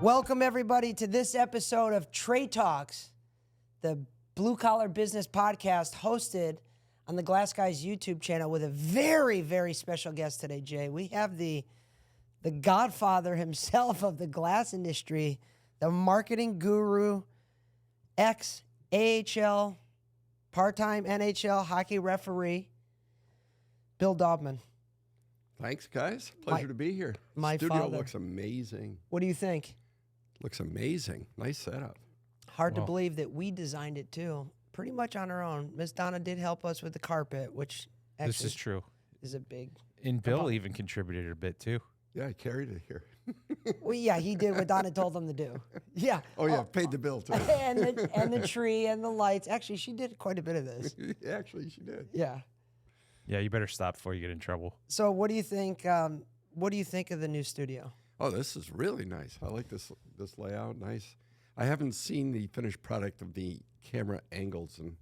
Welcome, everybody, to this episode of Trade Talks, the blue-collar business podcast hosted on the Glass Guys YouTube channel with a very, very special guest today, Jay. We have the godfather himself of the glass industry, the marketing guru, ex-AHL, part-time NHL hockey referee, Bill Daubmann. Thanks, guys. Pleasure to be here. My Studio father. looks amazing. What do you think? Looks amazing. Nice setup. Hard to believe that we designed it, too. Pretty much on our own. Miss Donna did help us with the carpet, which actually This is true. is a big... And Bill even contributed a bit, too. Yeah, I carried it here. Well, yeah, he did what Donna told him to do. Yeah. Oh, yeah, paid the bill, too. and the tree and the lights. Actually, she did quite a bit of this. Actually, she did. Yeah. Yeah, you better stop before you get in trouble. So what do you think? What do you think of the new studio? Oh, this is really nice. I like this layout. Nice. I haven't seen the finished product of the camera angles, and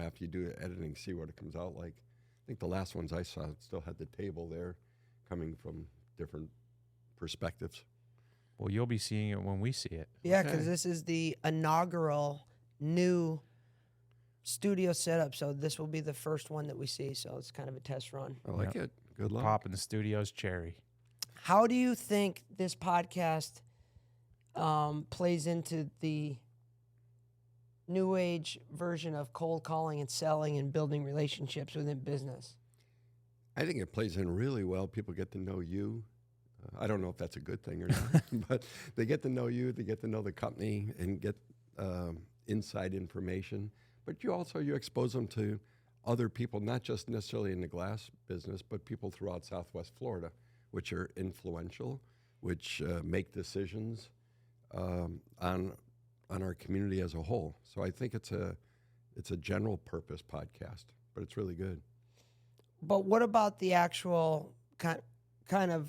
after you do the editing, see what it comes out like. I think the last ones I saw still had the table there, coming from different perspectives. Well, you'll be seeing it when we see it. Yeah, because this is the inaugural new studio setup. So this will be the first one that we see. So it's kind of a test run. I like it. Good luck. Pop in the studio's cherry. How do you think this podcast plays into the new age version of cold calling and selling and building relationships within business? I think it plays in really well. People get to know you. I don't know if that's a good thing or not, but they get to know you, they get to know the company and get inside information. But you expose them to other people, not just necessarily in the glass business, but people throughout Southwest Florida, which are influential, which make decisions on our community as a whole. So I think it's a general purpose podcast, but it's really good. But what about the actual kind of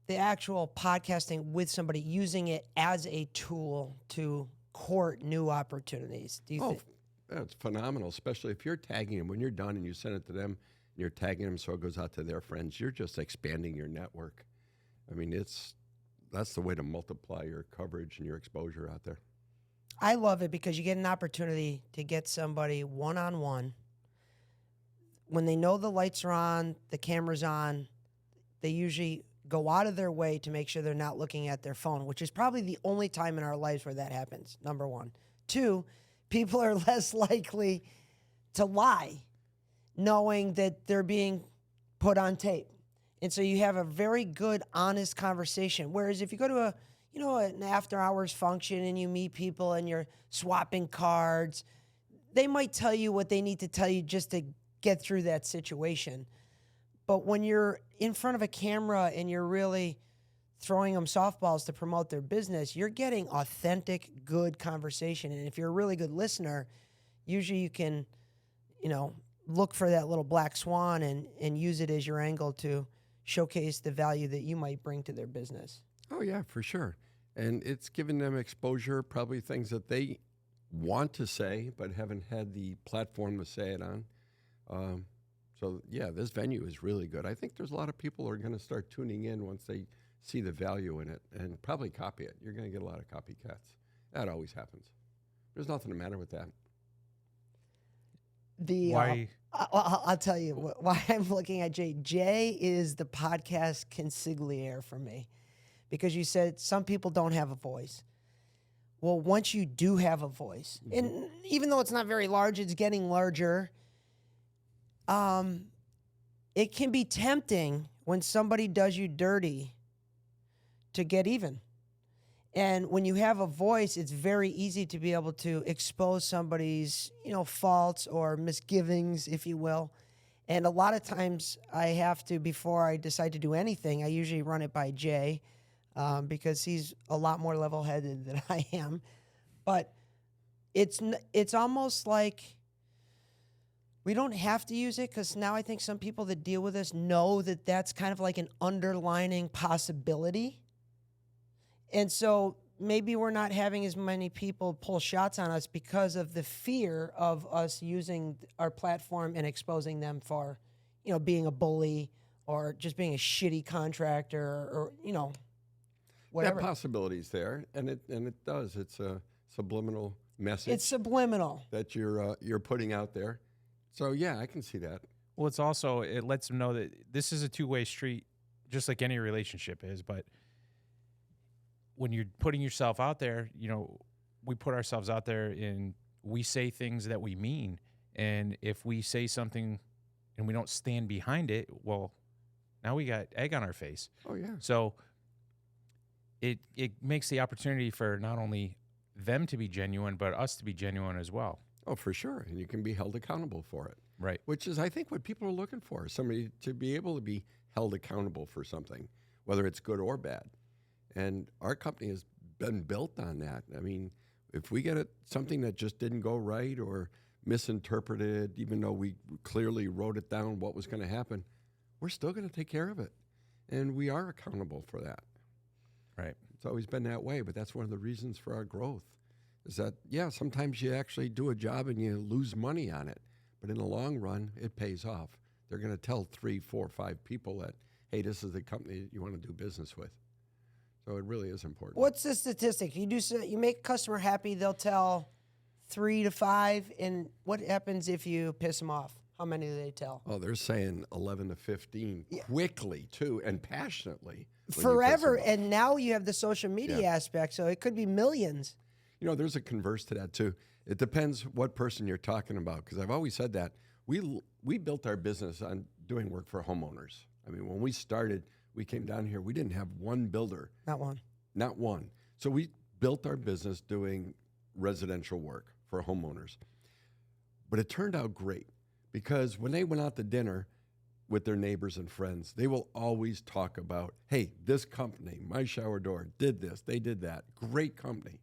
the actual podcasting with somebody, using it as a tool to court new opportunities? Do you think? It's phenomenal, especially if you're tagging them. When you're done and you send it to them, and you're tagging them so it goes out to their friends, you're just expanding your network. I mean, that's the way to multiply your coverage and your exposure out there. I love it because you get an opportunity to get somebody one-on-one. When they know the lights are on, the camera's on, they usually go out of their way to make sure they're not looking at their phone, which is probably the only time in our lives where that happens, number one. Two, people are less likely to lie, knowing that they're being put on tape. And so you have a very good, honest conversation. Whereas if you go to an after-hours function and you meet people and you're swapping cards, they might tell you what they need to tell you just to get through that situation. But when you're in front of a camera and you're really throwing them softballs to promote their business, you're getting authentic, good conversation. And if you're a really good listener, usually you can, look for that little black swan and use it as your angle to showcase the value that you might bring to their business. Oh, yeah, for sure. And it's given them exposure, probably things that they want to say but haven't had the platform to say it on. So, yeah, this venue is really good. I think there's a lot of people who are going to start tuning in once they see the value in it and probably copy it. You're going to get a lot of copycats. That always happens. There's nothing the matter with that. Why? I'll tell you why I'm looking at Jay. Jay is the podcast consigliere for me, because you said some people don't have a voice. Well, once you do have a voice, and even though it's not very large, it's getting larger. It can be tempting when somebody does you dirty to get even. And when you have a voice, it's very easy to be able to expose somebody's, faults or misgivings, if you will. And a lot of times I have to, before I decide to do anything, I usually run it by Jay, because he's a lot more level-headed than I am. But it's almost like we don't have to use it, because now I think some people that deal with us know that that's kind of like an underlining possibility. And so maybe we're not having as many people pull shots on us because of the fear of us using our platform and exposing them for, being a bully or just being a shitty contractor, or That whatever. possibility's there, and it does. It's a subliminal message It's subliminal. that you're putting out there. So yeah, I can see that. Well, it's also, it lets them know that this is a two-way street, just like any relationship is. But when you're putting yourself out there, we put ourselves out there and we say things that we mean. And if we say something and we don't stand behind it, well, now we got egg on our face. Oh yeah. So it makes the opportunity for not only them to be genuine, but us to be genuine as well. Oh, for sure. And you can be held accountable for it. Right. Which is, I think, what people are looking for, somebody to be able to be held accountable for something, whether it's good or bad. And our company has been built on that. I mean, if we get something that just didn't go right or misinterpreted, even though we clearly wrote it down what was going to happen, we're still going to take care of it. And we are accountable for that. Right. It's always been that way, but that's one of the reasons for our growth is that, yeah, sometimes you actually do a job and you lose money on it. But in the long run, it pays off. They're going to tell 3, 4, 5 people that, hey, this is the company that you want to do business with. So it really is important. What's the statistic? You make a customer happy, they'll tell 3 to 5, and what happens if you piss them off? How many do they tell? Oh, they're saying 11 to 15 quickly, too, and passionately. Forever, and now you have the social media Yeah. aspect, so it could be millions. There's a converse to that, too. It depends what person you're talking about, because I've always said that. We built our business on doing work for homeowners. I mean, when we started, we came down here, we didn't have one builder. Not one. Not one. So we built our business doing residential work for homeowners. But it turned out great, because when they went out to dinner with their neighbors and friends, they will always talk about, hey, this company, My Shower Door, did this, they did that. Great company.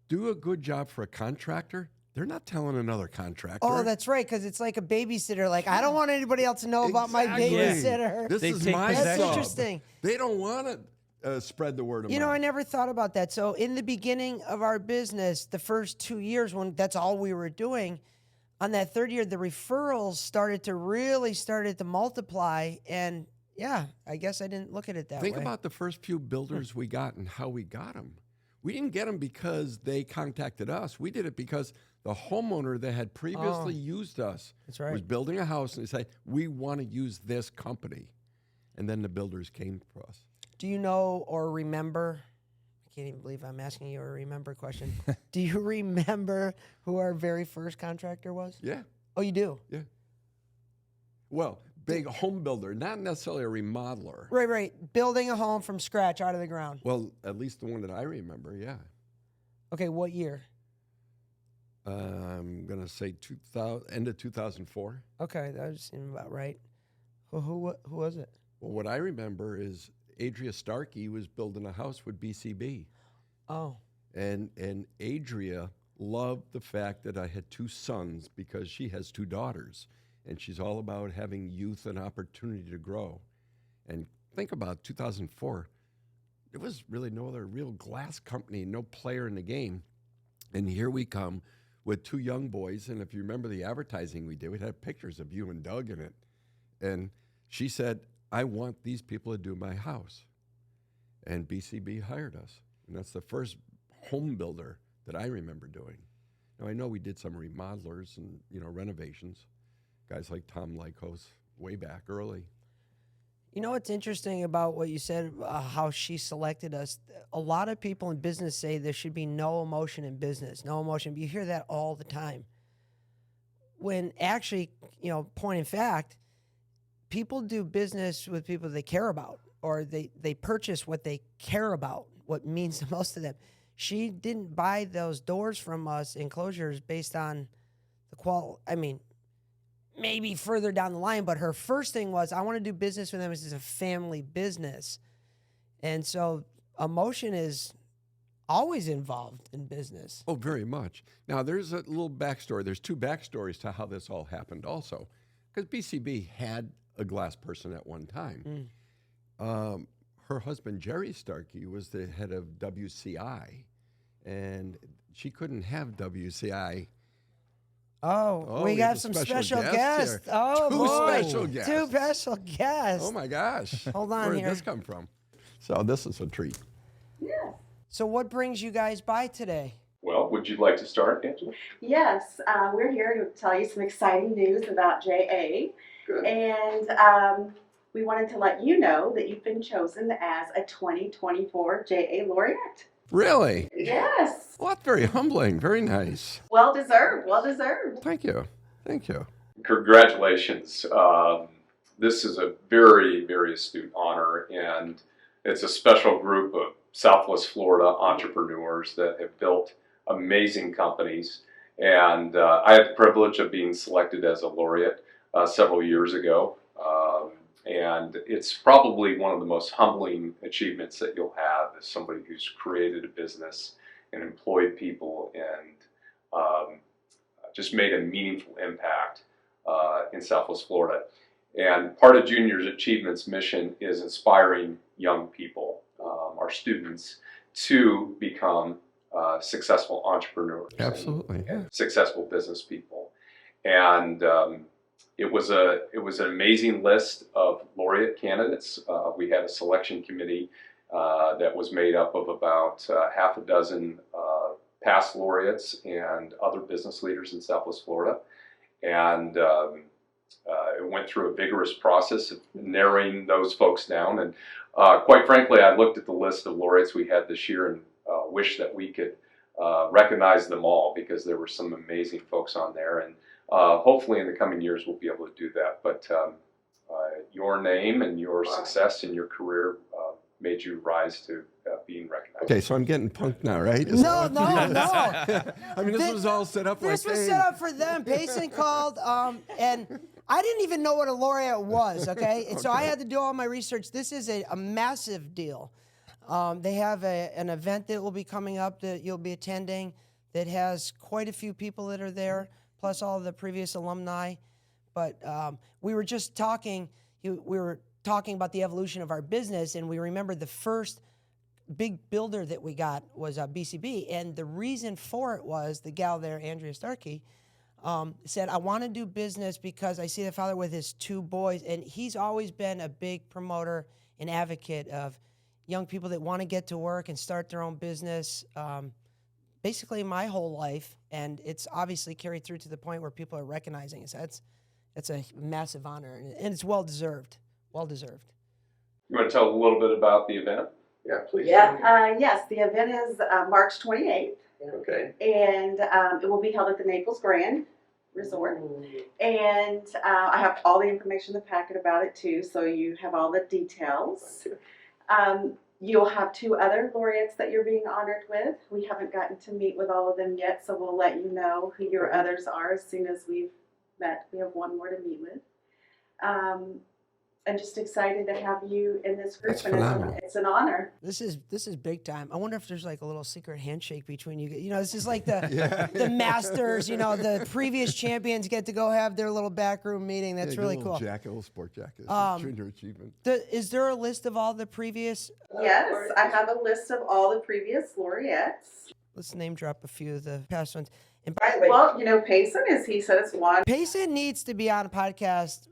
Do a good job for a contractor, they're not telling another contractor. Oh, that's right, because it's like a babysitter. Like, I don't want anybody else to know about my Exactly. babysitter. This They is take my possession. That's sub. interesting. They don't want to spread the word of mouth. I never thought about that. So in the beginning of our business, the first 2 years, when that's all we were doing, on that third year, the referrals started to multiply. And yeah, I guess I didn't look at it that Think way. about the first few builders we got and how we got them. We didn't get them because they contacted us. We did it because the homeowner that had previously used us That's right. was building a house, and they said, we want to use this company. And then the builders came for us. Do you know or remember? I can't even believe I'm asking you a remember question. Do you remember who our very first contractor was? Yeah, Oh, you do? yeah. Well, big home builder, not necessarily a remodeler. Right. Building a home from scratch out of the ground. Well, at least the one that I remember, yeah. Okay, what year? I'm going to say end of 2004. Okay, that seemed about right. Who was it? Well, what I remember is Adria Starkey was building a house with BCB. Oh, And Adria loved the fact that I had 2 sons because she has 2 daughters. And she's all about having youth and opportunity to grow. And think about 2004. There was really no other real glass company, no player in the game. And here we come with 2 young boys. And if you remember the advertising we did, we had pictures of you and Doug in it. And she said, I want these people to do my house. And BCB hired us. And that's the first home builder that I remember doing. Now, I know we did some remodelers and, renovations. Guys like Tom Lykos way back early. you know what's interesting about what you said, how she selected us? A lot of people in business say there should be no emotion in business, no emotion. You hear that all the time. When actually, point in fact, people do business with people they care about, or they purchase what they care about, what means the most to them. She didn't buy those doors from us, enclosures, based on the quality. I mean, maybe further down the line, but her first thing was, I want to do business with them. This is a family business. And so emotion is always involved in business. Oh, very much. Now, there's a little backstory. There's 2 backstories to how this all happened also. Because BCB had a glass person at one time. Her husband, Jerry Starkey, was the head of WCI. And she couldn't have WCI Oh, we got some special guests. here. Oh, Two boy. special guests. Two special guests. Oh my gosh. Hold on Where here. did this come from? So this is a treat. Yes. So what brings you guys by today? Well, would you like to start, Angela? Yes, we're here to tell you some exciting news about JA. Good. And we wanted to let you know that you've been chosen as a 2024 JA laureate. Really? Yes. Well, that's very humbling. Very nice. Well deserved. Well deserved. Thank you. Thank you. Congratulations. This is a very, very astute honor, and it's a special group of Southwest Florida entrepreneurs that have built amazing companies. And I had the privilege of being selected as a laureate several years ago. And it's probably one of the most humbling achievements that you'll have as somebody who's created a business and employed people and just made a meaningful impact in Southwest Florida. And part of Junior's Achievement's mission is inspiring young people, our students, to become successful entrepreneurs. Absolutely. And successful business people. And it was an amazing list of laureate candidates. We had a selection committee that was made up of about half a dozen past laureates and other business leaders in Southwest Florida. And it went through a vigorous process of narrowing those folks down. And quite frankly, I looked at the list of laureates we had this year and wish that we could recognize them all, because there were some amazing folks on there. And hopefully in the coming years we'll be able to do that. But your name and your success in your career made you rise to being recognized. Okay, so I'm getting punked now, right? Is No, that no, what- no. I mean, this was all set up This like, was hey. set up for them. Payson called, and I didn't even know what a laureate was, okay? And so I had to do all my research. This is a massive deal. They have an event that will be coming up that you'll be attending that has quite a few people that are there, plus all of the previous alumni. But we were just talking, we were talking about the evolution of our business, and we remembered the first big builder that we got was BCB. And the reason for it was the gal there, Andrea Starkey, said, I want to do business because I see the father with his two boys, and he's always been a big promoter and advocate of young people that want to get to work and start their own business, basically my whole life. And it's obviously carried through to the point where people are recognizing us. That's a massive honor, and it's well-deserved, well-deserved. You want to tell a little bit about the event? Yeah, please. Yeah. Yes, the event is March 28th, Okay. and it will be held at the Naples Grand Resort. And I have all the information in the packet about it too, so you have all the details. You'll have two other laureates that you're being honored with. We haven't gotten to meet with all of them yet, so we'll let you know who your others are as soon as we've met. We have one more to meet with. I'm just excited to have you in this group. That's phenomenal. It's an honor. This is big time. I wonder if there's like a little secret handshake between you. You know, this is like the Masters. You know, the previous champions get to go have their little backroom meeting. That's really cool. Jacket, little sport jacket. Junior Achievement. Is there a list of all the previous? Yes, I have a list of all the previous laureates. Let's name drop a few of the past ones. And Well, you know, Payson, as he said, it's one. Payson needs to be on a podcast.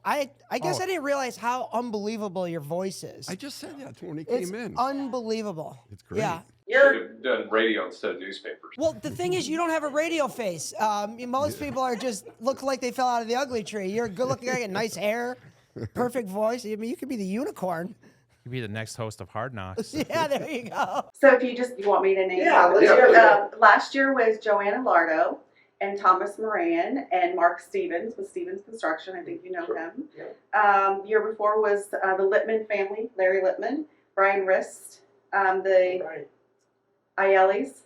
I guess I didn't realize how unbelievable your voice is. I just said that when he It's came in. unbelievable. It's great. Yeah. Should have done radio instead of newspapers. Well, the thing is, you don't have a radio face. Most people are just look like they fell out of the ugly tree. You're a good-looking guy, nice hair, perfect voice. I mean, you could be the unicorn. You'd be the next host of Hard Knocks. Yeah, there you go. So if you want me to name Yeah, them? let's hear it. Last year was Joanna Lardo and Thomas Moran and Mark Stevens with Stevens Construction. I think you know him. Year before was the Littman family, Larry Littman, Brian Rist, the Right. Ayelis,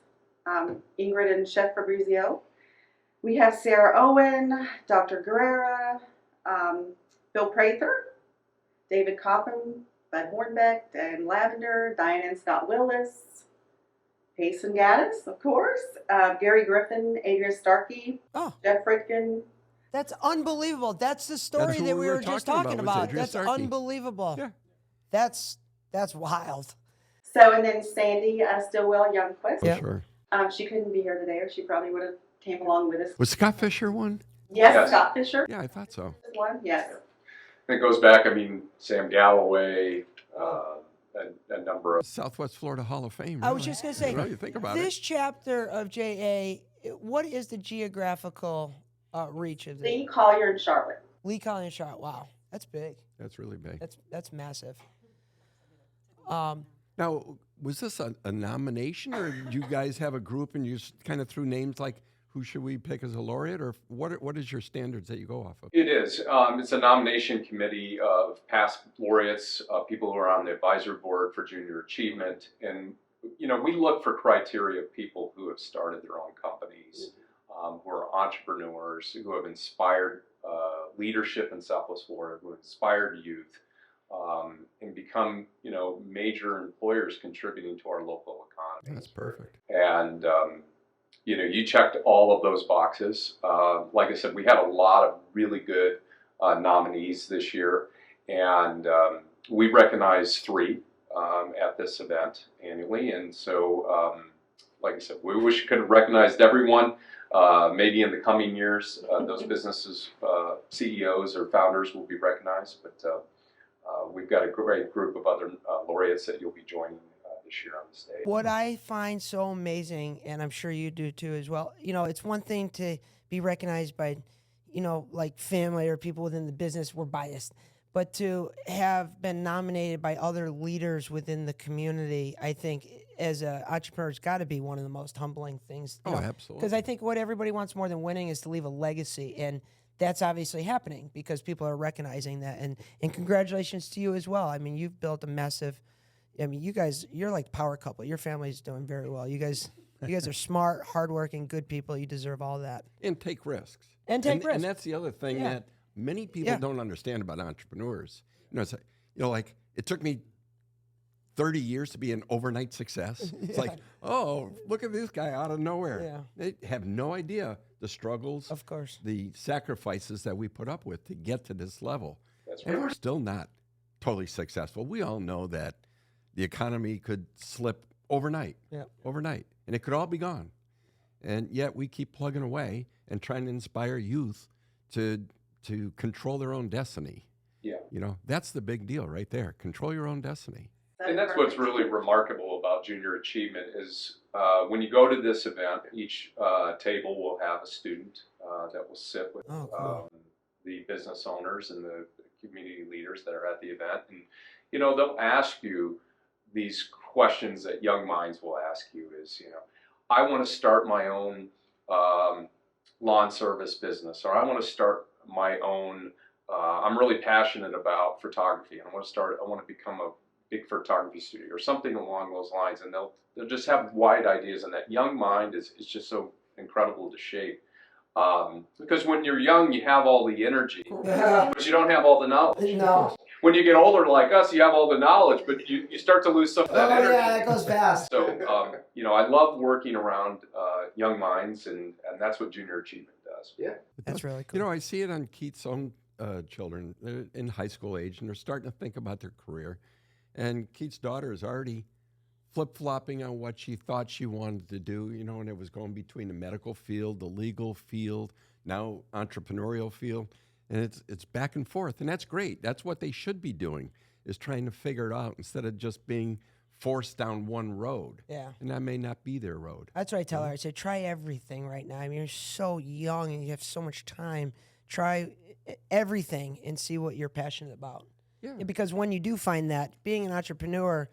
Ingrid and Chef Fabrizio. We have Sarah Owen, Dr. Guerrera, Bill Prather, David Coppin, Bud Hornbeck, and Lavender, Diane and Scott Willis, Payson Gaddis, of course, Gary Griffin, Adria Starkey, Oh. Jeff Fritkin. That's unbelievable. That's the story That's who that we we were were just talking talking about, was about. Adria That's Starkey. unbelievable. Yeah. That's wild. So, and then Sandy Stillwell Youngquist. For Yeah. sure. She couldn't be here today, or she probably would have came along with us. Was Scott Fisher one? Yes, Yes. Scott Fisher Yeah, I thought so. is one. Yes. And it goes back, I mean, Sam Galloway, a number of. Southwest Florida Hall of Fame. I was really. just going to say, You think about this it. chapter of JA, what is the geographical reach of this? Lee, Collier, and Charlotte. Lee Collier Shot. Wow, that's big. That's really big. That's massive. Now, was this a nomination, or did you guys have a group and you kind of threw names like, who should we pick as a laureate, or what is your standards that you go off of? It is. It's a nomination committee of past laureates, people who are on the advisory board for junior achievement. And, you know, we look for criteria of people who have started their own companies, who are entrepreneurs, who have inspired leadership in Southwest Florida, who have inspired youth, and become, you know, major employers contributing to our local economy. That's perfect. And, you know, you checked all of those boxes. Like I said, we had a lot of really good nominees this year, and we recognize 3 at this event annually. And so, like I said, we wish we could have recognized everyone. Maybe in the coming years, those businesses, CEOs or founders will be recognized, but we've got a great group of other laureates that you'll be joining this year on the stage. What I find so amazing, and I'm sure you do too as well, you know, it's one thing to be recognized by, you know, like family or people within the business, we're biased. But to have been nominated by other leaders within the community, I think as an entrepreneur, it's got to be one of the most humbling things. Oh, absolutely. Because I think what everybody wants more than winning is to leave a legacy. And that's obviously happening because people are recognizing that. And congratulations to you as well. I mean, you've built a massive, I mean, you guys, you're like power couple. Your family's doing very well. You guys are smart, hardworking, good people. You deserve all that. And take risks. And take risks. And that's the other thing Yeah. that many people Yeah. don't understand about entrepreneurs. You know, it's like, like it took me 30 years to be an overnight success. It's like, oh, look at this guy out of nowhere. Yeah. They have no idea the struggles, Of course. the sacrifices that we put up with to get to this level. That's And right. we're still not totally successful. We all know that the economy could slip overnight. Yeah. Overnight. And it could all be gone. And yet we keep plugging away and trying to inspire youth to control their own destiny. Yeah. You know, that's the big deal right there. Control your own destiny. And that's what's really remarkable about junior achievement is when you go to this event, each table will have a student that will sit with Oh, cool. the business owners and the community leaders that are at the event. And, you know, they'll ask you these questions that young minds will ask you is, you know, I want to start my own lawn service business, or I want to start my own, I'm really passionate about photography, and I want to become a big photography studio or something along those lines. And they'll just have wide ideas, and that young mind is just so incredible to shape. Because when you're young, you have all the energy, but you don't have all the knowledge. No. When you get older like us, you have all the knowledge, but you start to lose some of that energy. that goes fast. So, you know, I love working around young minds, and that's what junior achievement does. Yeah. That's really cool. You know, I see it on Keith's own children. They're in high school age, and they're starting to think about their career. And Keith's daughter is already flip-flopping on what she thought she wanted to do, you know, and it was going between the medical field, the legal field, now entrepreneurial field. And it's back and forth, and that's great. That's what they should be doing, is trying to figure it out instead of just being forced down one road. Yeah. And that may not be their road. That's what I tell her. I say, try everything right now. I mean, you're so young and you have so much time. Try everything and see what you're passionate about. Yeah. Because when you do find that, being an entrepreneur,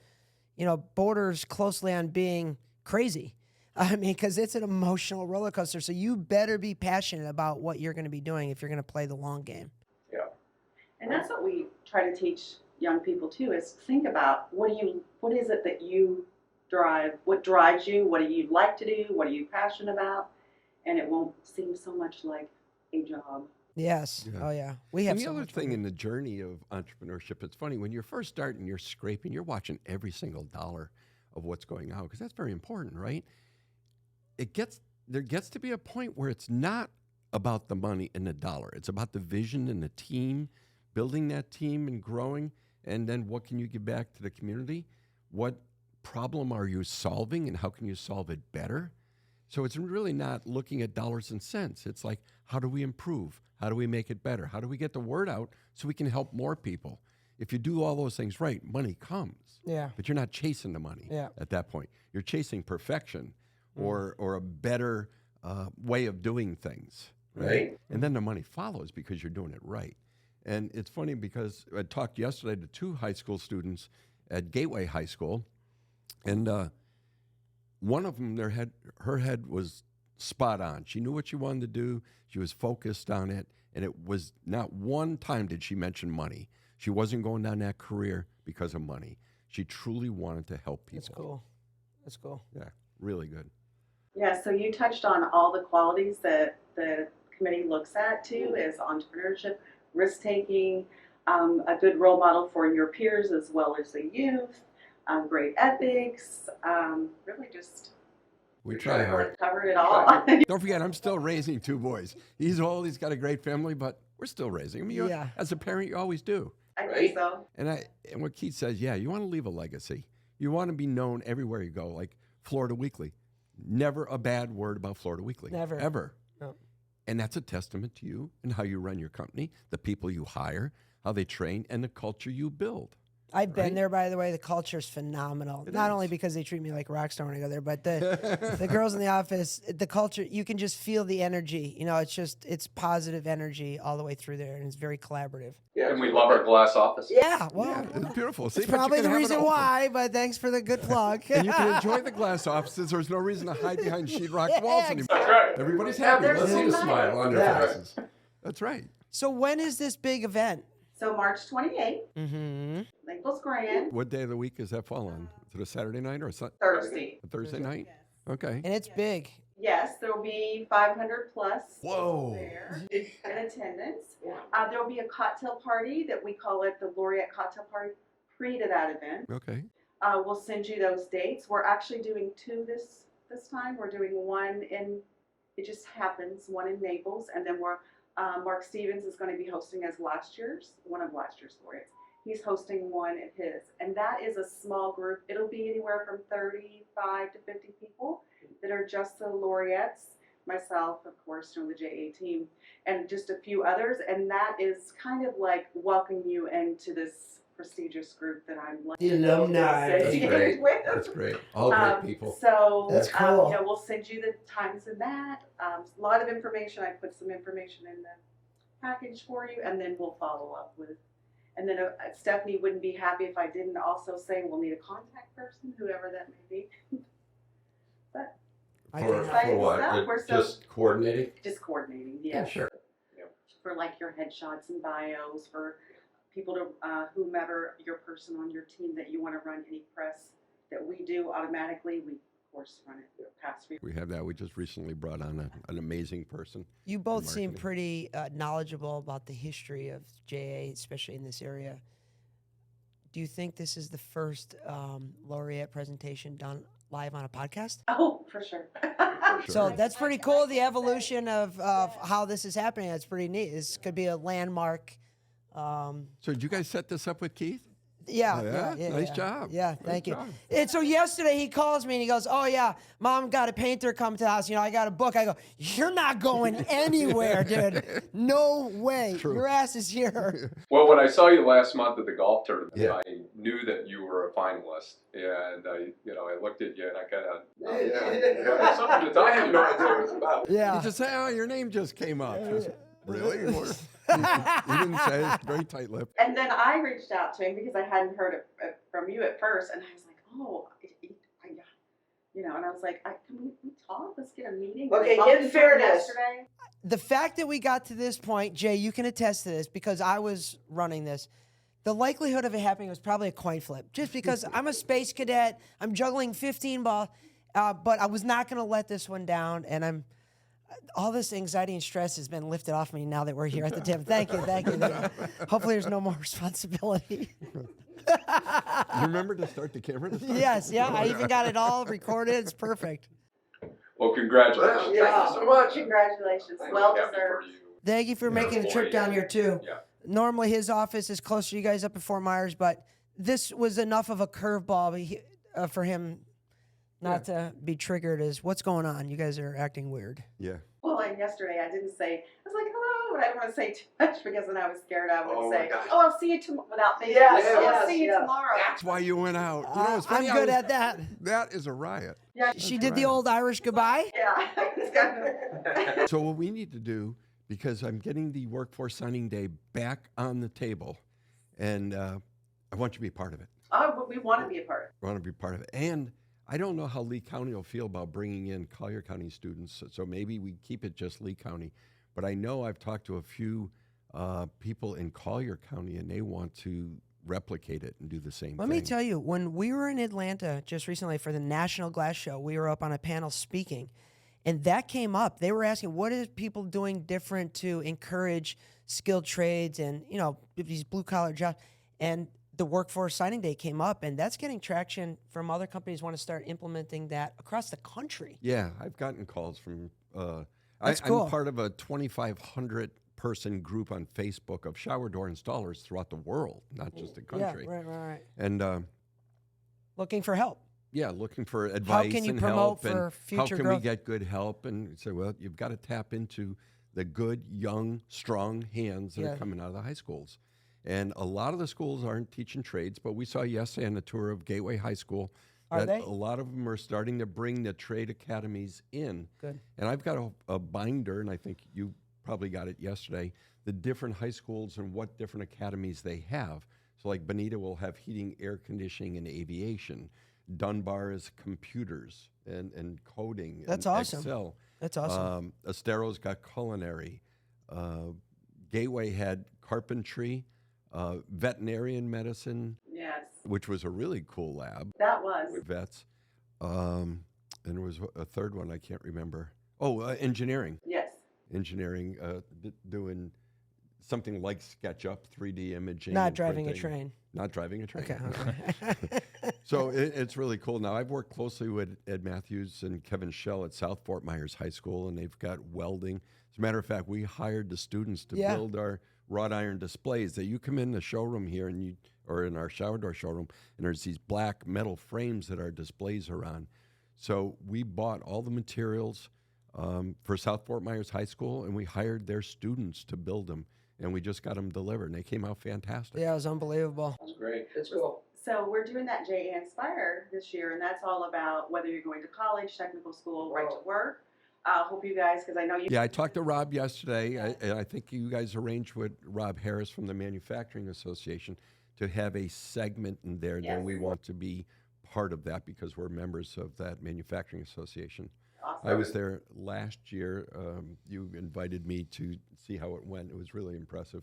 you know, borders closely on being crazy. I mean, because it's an emotional roller coaster. So you better be passionate about what you're going to be doing if you're going to play the long game. Yeah. And that's what we try to teach young people too, is think about what is it that you drive, what drives you, what do you like to do, what are you passionate about, and it won't seem so much like a job. Yes. Yeah. Oh, yeah. We have And the so other much thing fun. in the journey of entrepreneurship, it's funny, when you're first starting, you're scraping, you're watching every single dollar of what's going on, because that's very important, right? There gets to be a point where it's not about the money and the dollar. It's about the vision and the team, building that team and growing. And then what can you give back to the community? What problem are you solving, and how can you solve it better? So it's really not looking at dollars and cents. It's like, how do we improve? How do we make it better? How do we get the word out so we can help more people? If you do all those things right, money comes. Yeah. But you're not chasing the money Yeah. at that point. You're chasing perfection or a better way of doing things, right? And then the money follows because you're doing it right. And it's funny because I talked yesterday to 2 high school students at Gateway High School, and one of them, her head was spot on. She knew what she wanted to do. She was focused on it, and it was not one time did she mention money. She wasn't going down that career because of money. She truly wanted to help people. That's cool. That's cool. Yeah, really good. Yeah, so you touched on all the qualities that the committee looks at too, is entrepreneurship, risk-taking, a good role model for your peers as well as the youth, great ethics, really just We try hard. covered it all. Don't forget, I'm still raising 2 boys. He's old, he's got a great family, but we're still raising him. Yeah. As a parent, you always do. I think so. And what Keith says, yeah, you want to leave a legacy. You want to be known everywhere you go, like Florida Weekly. Never a bad word about Florida Weekly. Never. Ever. No. And that's a testament to you and how you run your company, the people you hire, how they train, and the culture you build. I've been Right? there, by the way. The culture is phenomenal. It Not is. only because they treat me like a rock star when I go there, but the girls in the office, the culture, you can just feel the energy. You know, it's positive energy all the way through there, and it's very collaborative. And we love our glass office. Yeah, well, Yeah, it's beautiful. See, it's but you probably can the have it reason open. why, but thanks for the good plug. And you can enjoy the glass offices. There's no reason to hide behind sheetrock walls anymore. That's right. Everybody's happy. There's Let's see so the much. smile on their Yeah. faces. That's right. So when is this big event? So March 28th, Mm-hmm. Naples Grand, What day of the week does that fall on? Is it a Saturday night or a Thursday. Thursday night? Okay. And it's big. Yes, there will be 500 plus Whoa. there in attendance. There will be a cocktail party that we call it the Laureate Cocktail Party pre to that event. Okay. We'll send you those dates. We're actually doing 2 this time. We're doing one in, it just happens, one in Naples, and then Mark Stevens is going to be hosting as one of last year's laureates. He's hosting one at his, and that is a small group. It'll be anywhere from 35 to 50 people that are just the laureates, myself, of course, from the JA team, and just a few others. And that is kind of like welcoming you into this prestigious group that I'm lucky The to alumni. That's associate great. with. That's great. All great people. So That's cool. we'll send you the times in that. A lot of information. I put some information in the package for you, and then we'll follow up with. And then Stephanie wouldn't be happy if I didn't also say we'll need a contact person, whoever that may be. But I For, can- Exciting for what? stuff. We're so- Just coordinating? just coordinating, Yeah, yes. sure. For like your headshots and bios, for people to whomever your person on your team that you want to run any press that we do automatically, we of course run it past you. We have that. We just recently brought on an amazing person. You both seem marketing. pretty knowledgeable about the history of JA, especially in this area. Do you think this is the first laureate presentation done live on a podcast? Oh, for sure. So that's pretty cool. The evolution of how this is happening. That's pretty neat. This could be a landmark. So did you guys set this up with Keith? Yeah, Oh, yeah? yeah, Nice yeah. job. Yeah, Nice thank you. job. And so yesterday he calls me and he goes, "Oh yeah, Mom got a painter come to the house. You know, I got a book." I go, "You're not going anywhere, dude. No way. True. Your ass is here." Well, when I saw you last month at the golf tournament, Yeah. I knew that you were a finalist, and I looked at you and I kind of Yeah. something to talk I have to no you idea what it's about. Yeah. You just say, "Oh, your name just came up." Just, really? You didn't say. It's very tight-lipped. And then I reached out to him because I hadn't heard it from you at first, and I was like, "Oh, and I was like, can we talk? Let's get a meeting." Okay, We bumped in into him fairness. yesterday. The fact that we got to this point, Jay, you can attest to this because I was running this. The likelihood of it happening was probably a coin flip, just because I'm a space cadet. I'm juggling 15 ball, but I was not going to let this one down, and all this anxiety and stress has been lifted off me now that we're here at the table. Thank you. Hopefully, there's no more responsibility. You remember to start the camera this time? Yes, yeah, I even got it all recorded. It's perfect. Well, congratulations. Well, yeah. Thank you so much. Congratulations, I'm well happy for deserved. you. Thank you for making the trip down here too. Yeah. Normally, his office is closer to you guys up in Fort Myers, but this was enough of a curveball for him, not to be triggered as what's going on. You guys are acting weird. Yeah. Well, and yesterday I didn't say, I was like, hello, but I didn't want to say too much because then I was scared I would say, oh, I'll see you tomorrow, without thinking, I'll see you tomorrow. That's why you went out. You know, it's funny. I'm good at that. That is a riot. Yeah, She did the old Irish goodbye. yeah. It's kind of- So what we need to do, because I'm getting the workforce signing day back on the table, and I want you to be a part of it. Oh, we want to be a part of it. I want to be part of it. And I don't know how Lee County will feel about bringing in Collier County students, so maybe we keep it just Lee County. But I know I've talked to a few people in Collier County, and they want to replicate it and do the same thing. Let me tell you, when we were in Atlanta just recently for the National Glass Show, we were up on a panel speaking, and that came up. They were asking, what is people doing different to encourage skilled trades and, you know, these blue-collar jobs? And the workforce signing day came up, and that's getting traction from other companies want to start implementing that across the country. Yeah, I've gotten calls from. That's cool. I'm part of a 2,500 person group on Facebook of shower door installers throughout the world, not just the country. Yeah, right. And Looking for help. yeah, looking for advice can you and promote help, for and future how can growth? we get good help? And say, well, you've got to tap into the good, young, strong hands that Yeah. are coming out of the high schools. And a lot of the schools aren't teaching trades, but we saw yesterday on the tour of Gateway High School Are that they? a lot of them are starting to bring the trade academies in. Good. And I've got a binder, and I think you probably got it yesterday, the different high schools and what different academies they have. So like Bonita will have heating, air conditioning, and aviation. Dunbar is computers and coding. That's and awesome. Excel. That's awesome. Estero's got culinary. Gateway had carpentry, veterinarian medicine, Yes, which was a really cool lab that was. with vets. And there was a third one I can't remember. Oh, engineering. Yes. Engineering, doing something like SketchUp, 3D imaging. Not and driving a printing. train. Not driving a train. Okay. So it's really cool. Now, I've worked closely with Ed Matthews and Kevin Schell at South Fort Myers High School, and they've got welding. As a matter of fact, we hired the students to Yeah. build our wrought iron displays that you come in the showroom here or in our shower door showroom, and there's these black metal frames that our displays are on. So we bought all the materials for South Fort Myers High School, and we hired their students to build them, and we just got them delivered, and they came out fantastic. Yeah, it was unbelievable. That's great. It's cool. So we're doing that JA Inspire this year, and that's all about whether you're going to college, technical school, right to work. Hope you guys, because I know you. Yeah, I talked to Rob yesterday, and I think you guys arranged with Rob Harris from the Manufacturing Association to have a segment in there, and then we Yes. want to be part of that because we're members of that Manufacturing Association. Awesome. I was there last year. You invited me to see how it went. It was really impressive.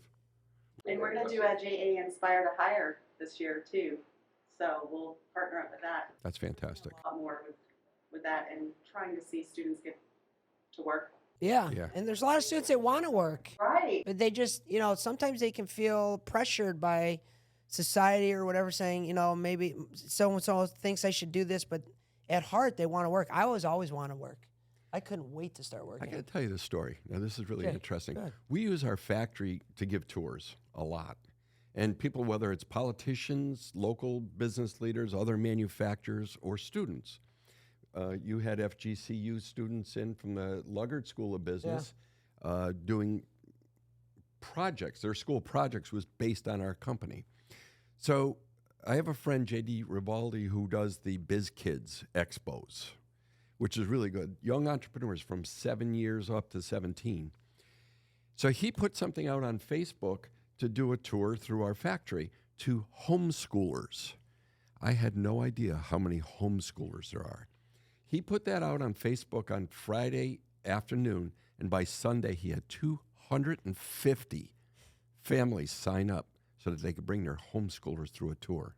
And we're going to do a JA Inspire to Hire this year too. So we'll partner up with that. That's fantastic. A lot more with that and trying to see students get to work. Yeah. Yeah. And there's a lot of students that want to work, Right. but they just, you know, sometimes they can feel pressured by society or whatever saying, you know, maybe so-and-so thinks I should do this, but at heart they want to work. I always want to work. I couldn't wait to start I working. got to tell you this story. Now, this is really Okay, interesting. good. We use our factory to give tours a lot. And people, whether it's politicians, local business leaders, other manufacturers, or students. You had FGCU students in from the Luggard School of Business doing projects. Their school projects was based on our company. So I have a friend, JD Rivaldi, who does the Biz Kids Expos, which is really good. Young entrepreneurs from 7 years up to 17. So he put something out on Facebook to do a tour through our factory to homeschoolers. I had no idea how many homeschoolers there are. He put that out on Facebook on Friday afternoon, and by Sunday he had 250 families sign up so that they could bring their homeschoolers through a tour.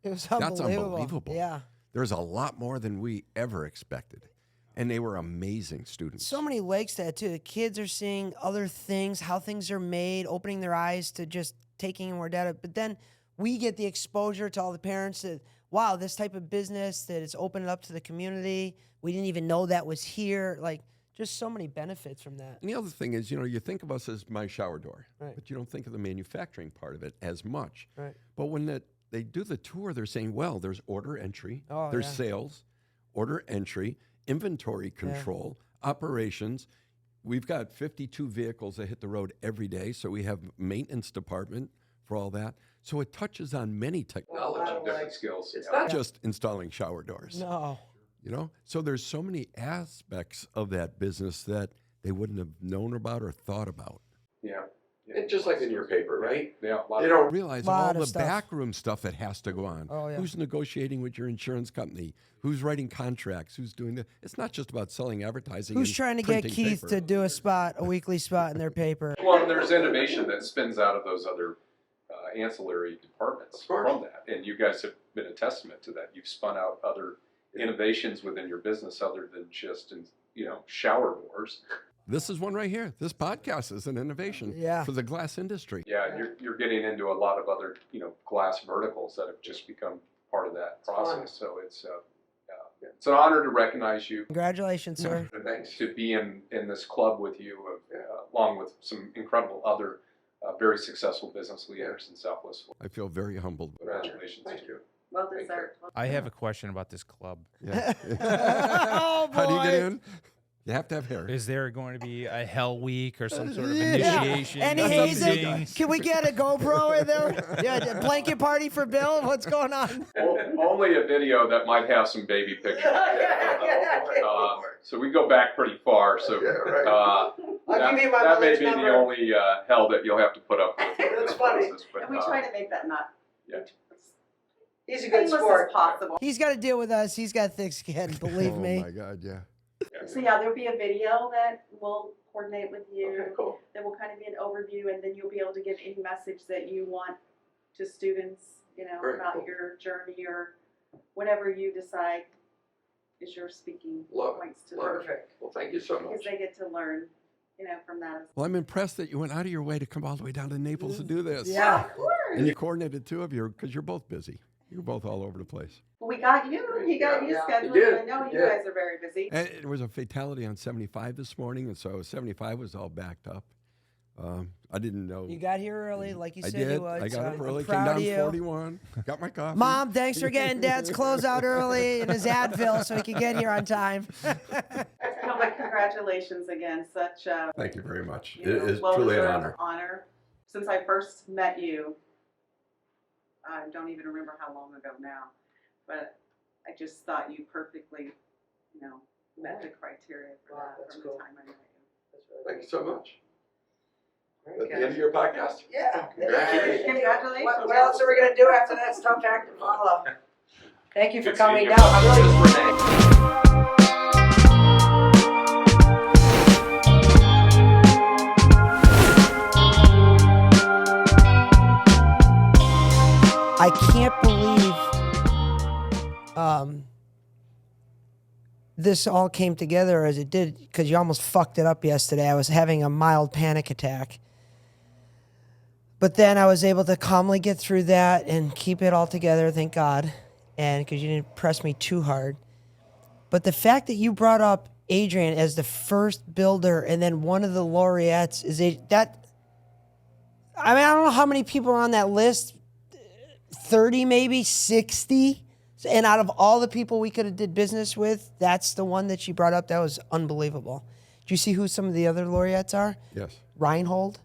It was That's unbelievable. unbelievable. Yeah. There's a lot more than we ever expected, and they were amazing students. So many legs to that too. The kids are seeing other things, how things are made, opening their eyes to just taking in more data. But then we get the exposure to all the parents that, wow, this type of business that it's opened up to the community. We didn't even know that was here. Like, just so many benefits from that. And the other thing is, you think of us as my shower door, Right. but you don't think of the manufacturing part of it as much. Right. But when they do the tour, they're saying, well, there's order entry, Oh, there's yeah. sales, order entry, inventory control, operations. We've got 52 vehicles that hit the road every day, so we have maintenance department for all that. So it touches on many technologies. Different skills. It's not just installing shower doors. No. You know, so there's so many aspects of that business that they wouldn't have known about or thought about. Yeah. And just like in your paper, right? Yeah. They don't Realize Lot all of the stuff. backroom stuff that has to go on. Oh, yeah. Who's negotiating with your insurance company? Who's writing contracts? Who's doing that? It's not just about selling advertising. Who's and trying to get printing Keith paper. to do a weekly spot in their paper? Well, and there's innovation that spins out of those other ancillary departments Of course. from that, and you guys have been a testament to that. You've spun out other innovations within your business other than just shower doors. This is one right here. This podcast is an innovation Yeah. for the glass industry. Yeah, you're getting into a lot of other glass verticals that have just become part of that process. So it's an honor to recognize you, Congratulations, sir. Thanks. to be in this club with you, along with some incredible other very successful business leaders in Southwest Florida. I feel very humbled. Congratulations. Thank you. Well deserved. I have a question about this club. Yeah. Oh, How do you get boy. in? You have to have hair. Is there going to be a hell week or some sort of initiation? And That's up to you hazing. guys. Can we get a GoPro in there? Yeah, a blanket party for Bill. What's going on? Only a video that might have some baby pictures. So we go back pretty far. So Yeah, right. that give you my may mother's be the number. only hell that you'll have to put up with. in That's this funny. process, but, And we try to make that not yeah. He's a good painless sport. as possible. He's got to deal with us. He's got thick skin. Believe oh me. my God, yeah. So yeah, there'll be a video that we'll coordinate with you. Okay, cool. That will kind of be an overview, and then you'll be able to give any message that you want to students, Very about cool. your journey or whatever you decide is your speaking Love it. points to Perfect. Well, thank you so because much. they get to learn, from that as Well, I'm impressed that you went out of your way to come all the way down to Naples to do this. Yeah. Of course. And you coordinated two of you because you're both busy. You're both all over the place. Well, we got you. He got you Yeah, scheduled. he did. I know He you did. guys are very busy. And there was a fatality on 75 this morning, and so 75 was all backed up. I didn't know. You got here early, like you I said did. you would. I got so up I'm early, came proud down of you. 41, got my coffee. Mom, thanks for getting Dad's clothes out early and his Advil so he could get here on time. No, but congratulations again. Such a Thank you very much. you It know, is truly an well-deserved honor. honor. Since I first met you, I don't even remember how long ago now, but I just thought you perfectly, met the criteria for Wow, that that's from cool. the time I met you. Thank you so much. At the Okay. end of your podcast. Yeah. Congratulations. Congratulations. What else are we gonna do after that tough act to follow? Thank you for Good seeing coming you. down. I really I can't believe this all came together as it did because you almost fucked it up yesterday. I was having a mild panic attack. But then I was able to calmly get through that and keep it all together, thank God. And because you didn't press me too hard. But the fact that you brought up Adrian as the first builder and then one of the laureates is that. I mean, I don't know how many people are on that list. 30, maybe 60. And out of all the people we could have did business with, that's the one that she brought up. That was unbelievable. Do you see who some of the other laureates are? Yes. Reinhold.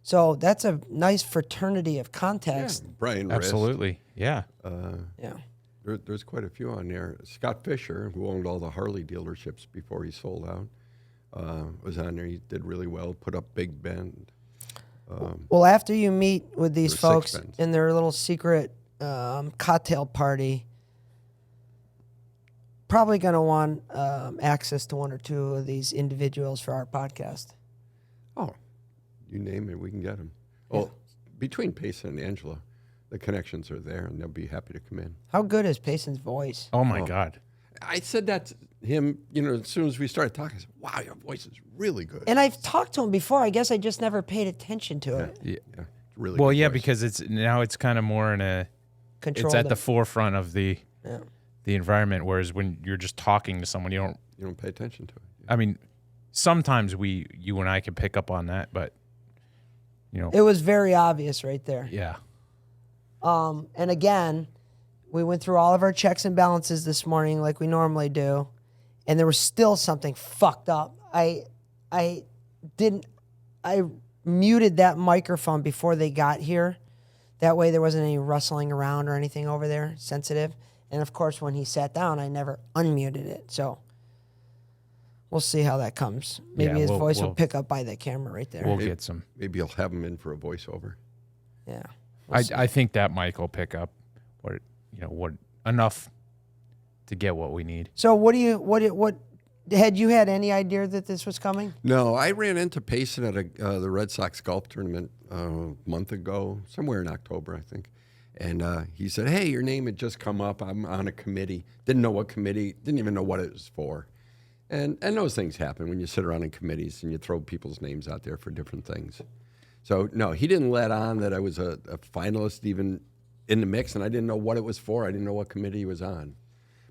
So that's a nice fraternity of Yeah. context. Brian Rist. Absolutely. Yeah. Yeah. There's quite a few on there. Scott Fisher, who owned all the Harley dealerships before he sold out, was on there. He did really well, put up Big Bend. Well, after you meet with these There's folks six Bends. in their little secret cocktail party, probably going to want access to one or two of these individuals for our podcast. Oh, you name it, we can get them. Well, between Payson and Angela, the connections are there, and they'll be happy to come in. How good is Payson's voice? Oh my Oh. God. I said that to him, as soon as we started talking, I said, wow, your voice is really good. And I've talked to him before. I guess I just never paid attention to it. Yeah. Yeah, really Well, good yeah, voice. because it's kind of more in a Control it's at the them. forefront of the Yeah. the environment. Whereas when you're just talking to someone, you you don't pay attention to it. I mean, sometimes you and I can pick up on that, but It was very obvious right there. yeah. And again, We went through all of our checks and balances this morning like we normally do, and there was still something fucked up. I muted that microphone before they got here. That way there wasn't any rustling around or anything over there, sensitive. And of course, when he sat down, I never unmuted it. So we'll see how that comes. Maybe Yeah, his voice will we'll- pick up by the camera right there. We'll get some. Maybe you'll have him in for a voiceover. Yeah. I think that mic will pick up what enough to get what we need. So what had you had any idea that this was coming? No, I ran into Payson at the Red Sox golf tournament a month ago, somewhere in October, I think. And he said, hey, your name had just come up. I'm on a committee. Didn't know what committee, didn't even know what it was for. And those things happen when you sit around in committees and you throw people's names out there for different things. So, no, he didn't let on that I was a finalist even in the mix, and I didn't know what it was for. I didn't know what committee he was on.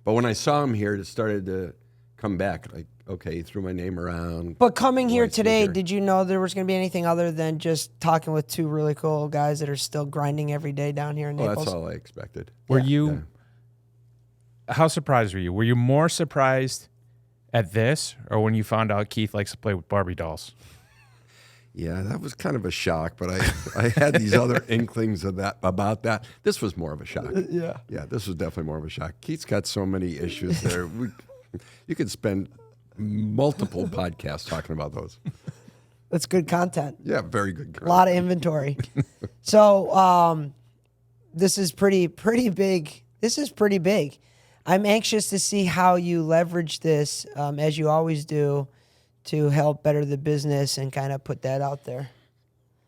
But when I saw him here, it started to come back. Like, okay, he threw my name around. But coming Why here is he today, here? did you know there was going to be anything other than just talking with two really cool guys that are still grinding every day down here in Oh, Naples? that's all I expected. Were Yeah. you? How surprised were you? Were you more surprised at this, or when you found out Keith likes to play with Barbie dolls? Yeah, that was kind of a shock, but I had these other inklings of about that. This was more of a shock. Yeah. Yeah, this was definitely more of a shock. Keith's got so many issues there. You could spend multiple podcasts talking about those. That's good content. Yeah, very good. A lot of inventory. So this is pretty big. This is pretty big. I'm anxious to see how you leverage this, as you always do, to help better the business and kind of put that out there.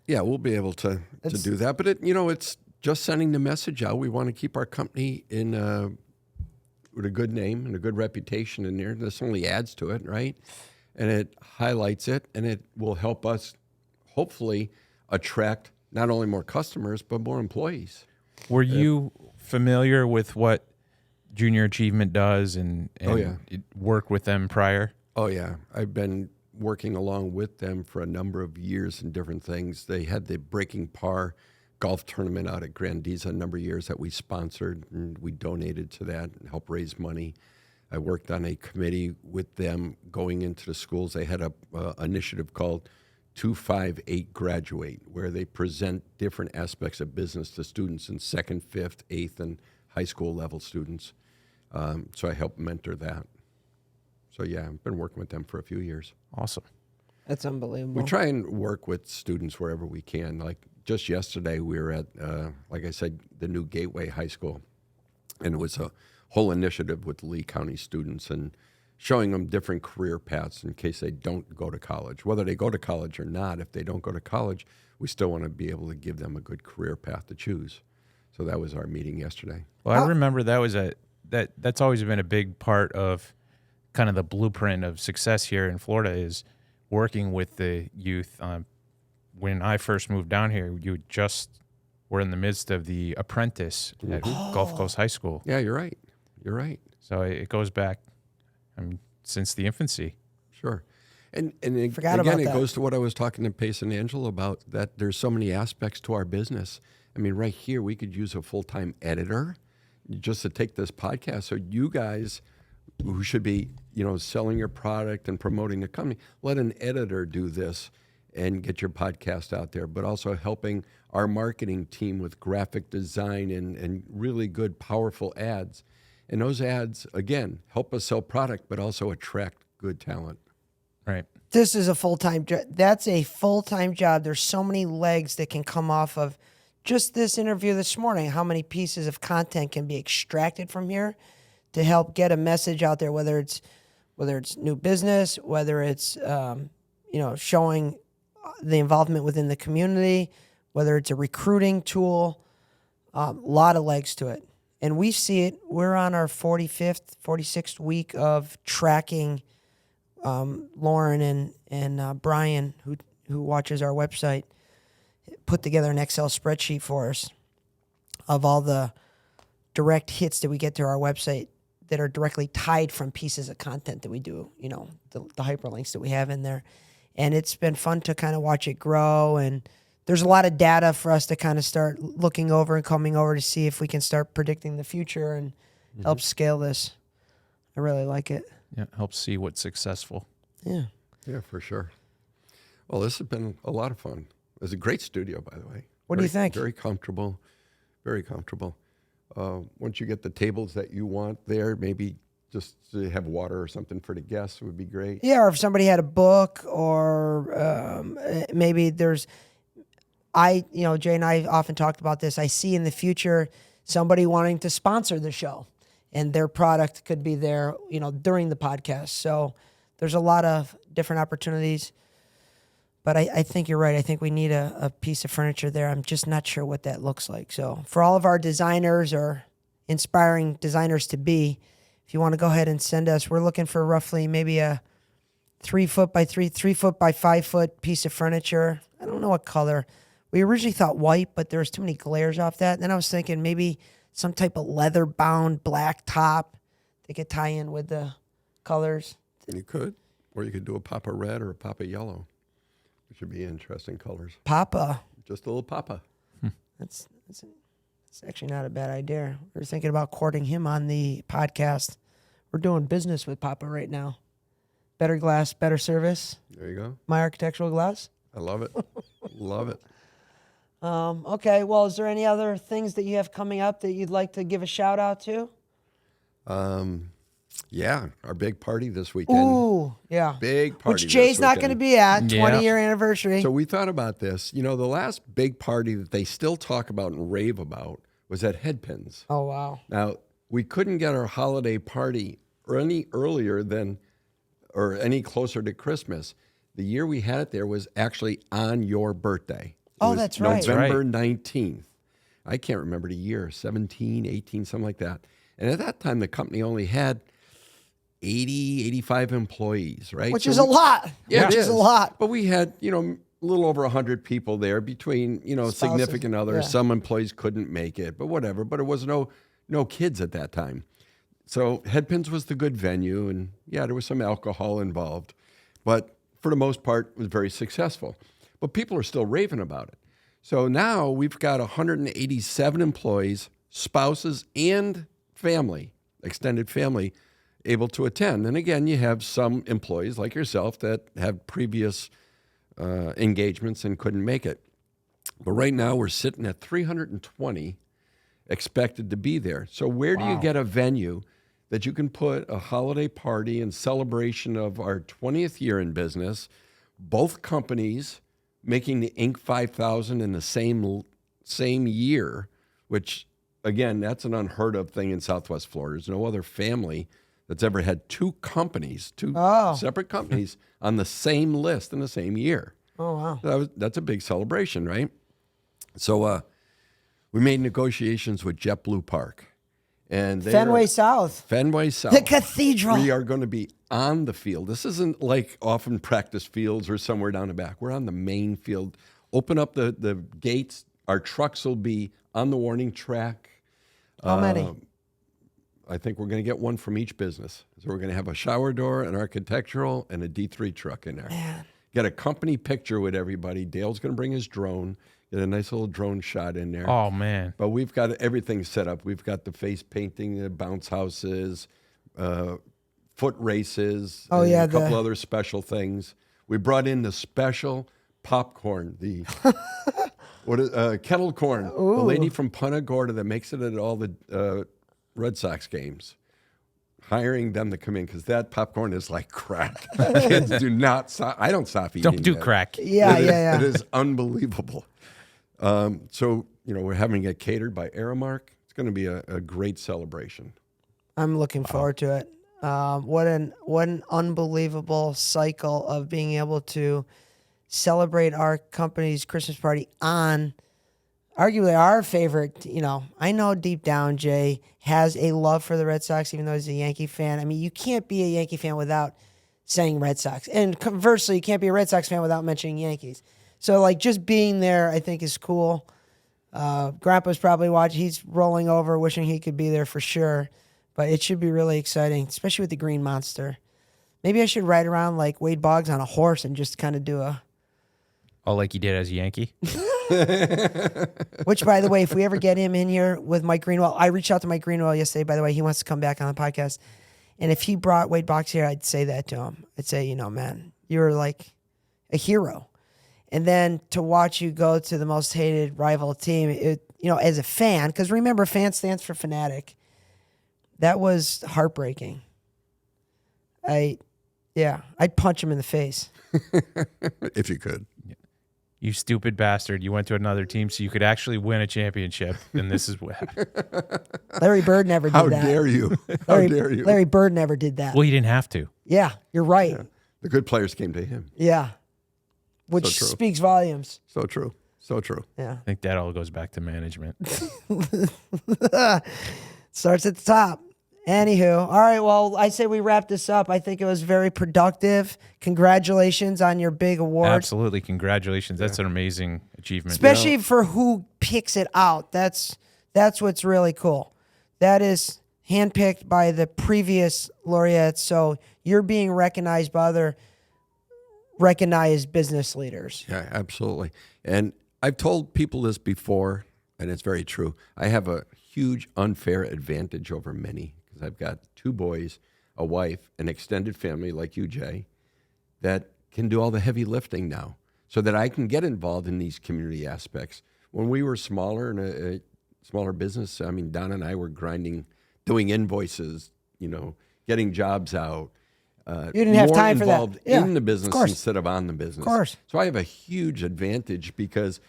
Yeah, we'll be able to do that. But it's just sending the message out. We want to keep our company with a good name and a good reputation in there. This only adds to it, right? And it highlights it, and it will help us hopefully attract not only more customers but more employees. Were you familiar with what Junior Achievement does and Oh, yeah. worked with them prior? Oh, yeah. I've been working along with them for a number of years in different things. They had the Breaking Par golf tournament out at Grandiza a number of years that we sponsored, and we donated to that and helped raise money. I worked on a committee with them going into the schools. They had a initiative called 258 Graduate, where they present different aspects of business to students in 2nd, 5th, 8th, and high school level students. So I helped mentor that. So, yeah, I've been working with them for a few years. Awesome. That's unbelievable. We try and work with students wherever we can. Like just yesterday, we were at, like I said, the new Gateway High School, and it was a whole initiative with Lee County students and showing them different career paths in case they don't go to college. Whether they go to college or not, if they don't go to college, we still want to be able to give them a good career path to choose. So that was our meeting yesterday. Well, I remember that's always been a big part of kind of the blueprint of success here in Florida is working with the youth. When I first moved down here, you just were in the midst of the apprentice at Gulf Coast High School. Yeah, you're right. You're right. So it goes back, since the infancy. Sure. And Forgot again, about it that. goes to what I was talking to Pace and Angela about, that there's so many aspects to our business. I mean, right here, we could use a full-time editor just to take this podcast. So you guys who should be, selling your product and promoting the company, let an editor do this and get your podcast out there, but also helping our marketing team with graphic design and really good, powerful ads. And those ads, again, help us sell product, but also attract good talent. Right. This is a full-time job. That's a full-time job. There's so many legs that can come off of just this interview this morning. How many pieces of content can be extracted from here to help get a message out there, whether it's new business, whether it's showing the involvement within the community, whether it's a recruiting tool. A lot of legs to it. And we see it. We're on our 45th, 46th week of tracking Lauren and Brian, who watches our website, put together an Excel spreadsheet for us of all the direct hits that we get to our website that are directly tied from pieces of content that we do, the hyperlinks that we have in there. And it's been fun to kind of watch it grow and there's a lot of data for us to kind of start looking over and coming over to see if we can start predicting the future and help scale this. I really like it. Yeah, helps see what's successful. Yeah. Yeah, for sure. Well, this has been a lot of fun. It was a great studio, by the way. What do you think? Very comfortable. Very comfortable. Once you get the tables that you want there, maybe just to have water or something for the guests would be great. Yeah, or if somebody had a book, or maybe there's, Jay and I often talked about this. I see in the future somebody wanting to sponsor the show, and their product could be there, during the podcast. So there's a lot of different opportunities. But I think you're right. I think we need a piece of furniture there. I'm just not sure what that looks like. So for all of our designers or inspiring designers to be, if you want to go ahead and send us, we're looking for roughly maybe a 3 foot by 3 foot by 5 foot piece of furniture. I don't know what color. We originally thought white, but there was too many glares off that. And then I was thinking maybe some type of leather bound black top that could tie in with the colors. You could. Or you could do a pop of red or a pop of yellow. Which would be interesting colors. Papa. Just a little papa. That's actually not a bad idea. We were thinking about courting him on the podcast. We're doing business with Papa right now. Better glass, better service. There you go. My architectural glass. I love it. Love it. Okay, well, is there any other things that you have coming up that you'd like to give a shout out to? Yeah, our big party this weekend. Ooh, yeah. Big party. Which Jay's this not going to weekend. be at. Yeah. 20-year anniversary. So we thought about this. The last big party that they still talk about and rave about was at Headpins. Oh, wow. Now, we couldn't get our holiday party any earlier than, or any closer to Christmas. The year we had it there was actually on your birthday. It Oh, was that's right. November 19th. I can't remember the year, 17, 18, something like that. And at that time, the company only had 80, 85 employees, right? Which So is a lot. Yeah, Which it is a lot. But we had, a little over 100 people there between, Spouses, significant others. yeah. Some employees couldn't make it, but whatever. But it was no kids at that time. So Headpins was the good venue, and yeah, there was some alcohol involved. But for the most part, it was very successful. But people are still raving about it. So now we've got 187 employees, spouses, and family, extended family, able to attend. And again, you have some employees like yourself that have previous engagements and couldn't make it. But right now we're sitting at 320 expected to be there. So where do you get a venue that you can put a holiday party in celebration of our 20th year in business, both companies making the Inc. 5000 in the same year, which again, that's an unheard of thing in Southwest Florida. There's no other family that's ever had two separate companies on the same list in the same year. Oh, wow. That's a big celebration, right? So we made negotiations with JetBlue Park. And Fenway South. Fenway South. The cathedral. We are going to be on the field. This isn't like often practice fields or somewhere down the back. We're on the main field. Open up the gates. Our trucks will be on the warning track. How many? I think we're going to get one from each business. So we're going to have a shower door, an architectural, and a D3 truck in there. Man. Get a company picture with everybody. Dale's going to bring his drone. Get a nice little drone shot in there. Oh, man. But we've got everything set up. We've got the face painting, the bounce houses, foot races, Oh, and yeah, a couple other special things. We brought in the special popcorn, the kettle corn. Ooh. The lady from Punta Gorda that makes it at all the Red Sox games. Hiring them to come in because that popcorn is like crack. Kids do not stop. I don't stop eating. Don't do that. crack. Yeah, yeah. It is unbelievable. So, we're having it catered by Aramark. It's going to be a great celebration. I'm looking forward to it. What an unbelievable cycle of being able to celebrate our company's Christmas party on arguably our favorite. I know deep down Jay has a love for the Red Sox, even though he's a Yankee fan. I mean, you can't be a Yankee fan without saying Red Sox. And conversely, you can't be a Red Sox fan without mentioning Yankees. So, just being there, I think, is cool. Grandpa's probably watching. He's rolling over, wishing he could be there for sure. But it should be really exciting, especially with the Green Monster. Maybe I should ride around like Wade Boggs on a horse and just kind of do a... Oh, like you did as a Yankee? Which, by the way, if we ever get him in here with Mike Greenwell, I reached out to Mike Greenwell yesterday, by the way. He wants to come back on the podcast. And if he brought Wade Box here, I'd say that to him. I'd say, you know, man, you're like a hero. And then to watch you go to the most hated rival team, you know, as a fan, because remember, fan stands for fanatic. That was heartbreaking. I'd punch him in the face. If you could. You stupid bastard. You went to another team so you could actually win a championship, and this is what happened. Larry Bird never did How that. dare you? How dare you? Larry Bird never did that. Well, you didn't have to. Yeah, you're right. Yeah. The good players came to him. Yeah. Which So true. speaks volumes. So true. So true. Yeah. I think that all goes back to management. Starts at the top. Anywho, all right, well, I say we wrap this up. I think it was very productive. Congratulations on your big award. Absolutely. Congratulations. That's an amazing achievement. Especially for who picks it out. That's what's really cool. That is handpicked by the previous laureates, so you're being recognized by other recognized business leaders. Yeah, absolutely. And I've told people this before, and it's very true. I have a huge unfair advantage over many because I've got 2 boys, a wife, an extended family like you, Jay, that can do all the heavy lifting now so that I can get involved in these community aspects. When we were smaller in a smaller business, I mean, Don and I were grinding, doing invoices, you know, getting jobs out. You didn't have more time for that. involved Yeah, in the of business course. instead of on the business. Of course. So I have a huge advantage because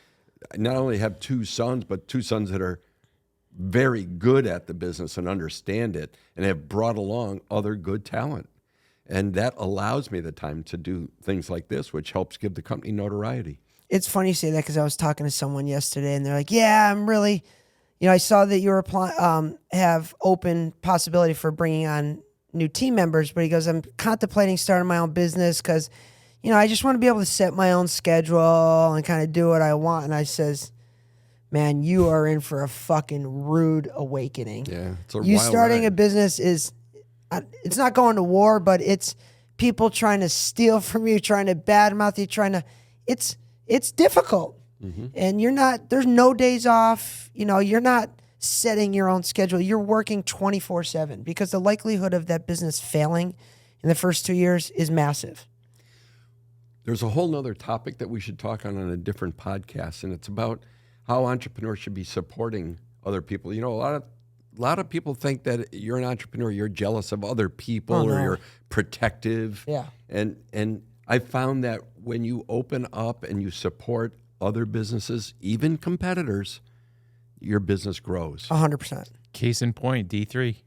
I not only have 2 sons, but 2 sons that are very good at the business and understand it and have brought along other good talent. And that allows me the time to do things like this, which helps give the company notoriety. It's funny you say that because I was talking to someone yesterday, and they're like, "Yeah, I'm really, you know, I saw that you were have open possibility for bringing on new team members," but he goes, "I'm contemplating starting my own business because, you know, I just want to be able to set my own schedule and kind of do what I want." And I says, "Man, you are in for a fucking rude awakening. Yeah, it's a You wild starting a ride. business is, it's not going to war, but it's people trying to steal from you, trying to badmouth you, trying to, it's difficult." And you're not, there's no days off. You know, you're not setting your own schedule. You're working 24/7 because the likelihood of that business failing in the first 2 years is massive. There's a whole nother topic that we should talk on a different podcast, and it's about how entrepreneurs should be supporting other people. You know, a lot of people think that you're an entrepreneur, you're jealous of other people Oh, or no. you're protective. Yeah. And I found that when you open up and you support other businesses, even competitors, your business grows. 100%. Case in point, D3.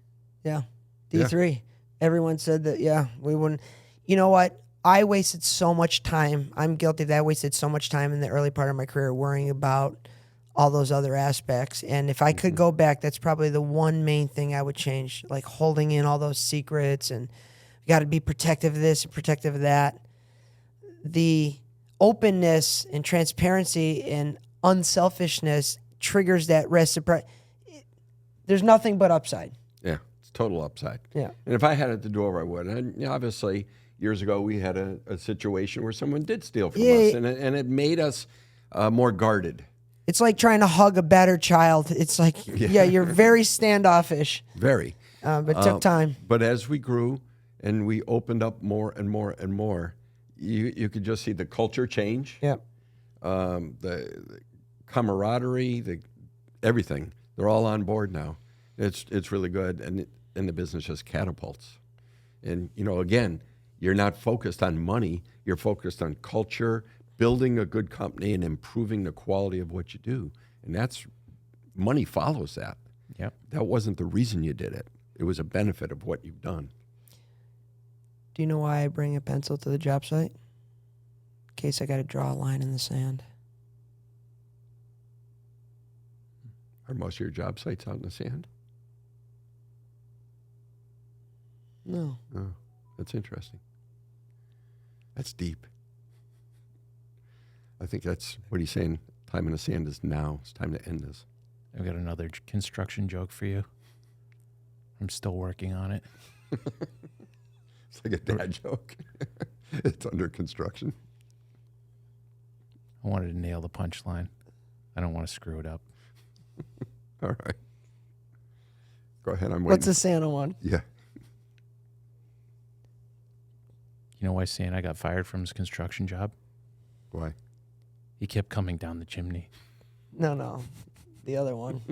Yeah. D3. Everyone said that, yeah, we wouldn't. You know what? I wasted so much time. I'm guilty of that. I wasted so much time in the early part of my career worrying about all those other aspects. And if I could go back, that's probably the one main thing I would change, like holding in all those secrets and you got to be protective of this and protective of that. The openness and transparency and unselfishness triggers that reciprocity. There's nothing but upside. Yeah, it's total upside. Yeah. And if I had it to do over, I would. And you know, obviously, years ago, we had a situation where someone did steal from us, and it made us more guarded. It's like trying to hug a battered child. It's like, yeah, you're very standoffish, Very. but it took time. But as we grew and we opened up more and more and more, you could just see the culture change, Yeah. the camaraderie, everything. They're all on board now. It's really good, and the business just catapults. And you know, again, you're not focused on money. You're focused on culture, building a good company, and improving the quality of what you do. And that's money follows that. Yep. That wasn't the reason you did it. It was a benefit of what you've done. Do you know why I bring a pencil to the job site? In case I got to draw a line in the sand. Are most of your job sites out in the sand? No. Oh, that's interesting. That's deep. I think that's what he's saying. Time in the sand is now. It's time to end this. I've got another construction joke for you. I'm still working on it. It's like a dad joke. It's under construction. I wanted to nail the punchline. I don't want to screw it up. All right. Go ahead. I'm waiting. What's the Santa one? Yeah. You know why Santa got fired from his construction job? Why? He kept coming down the chimney. No. The other one.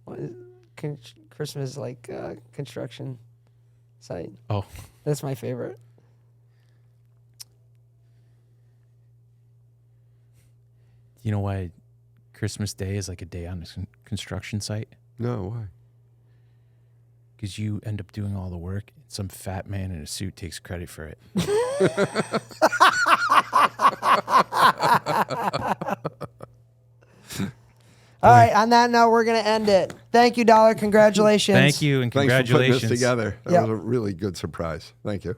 What is, Christmas construction site. Oh, That's my favorite. you know why Christmas Day is like a day on a construction site? No, why? Because you end up doing all the work. Some fat man in a suit takes credit for it. All right, on that note, we're going to end it. Thank you, Dollar. Congratulations. Thank you and Thanks for putting congratulations. this together. That Yeah. was a really good surprise. Thank you.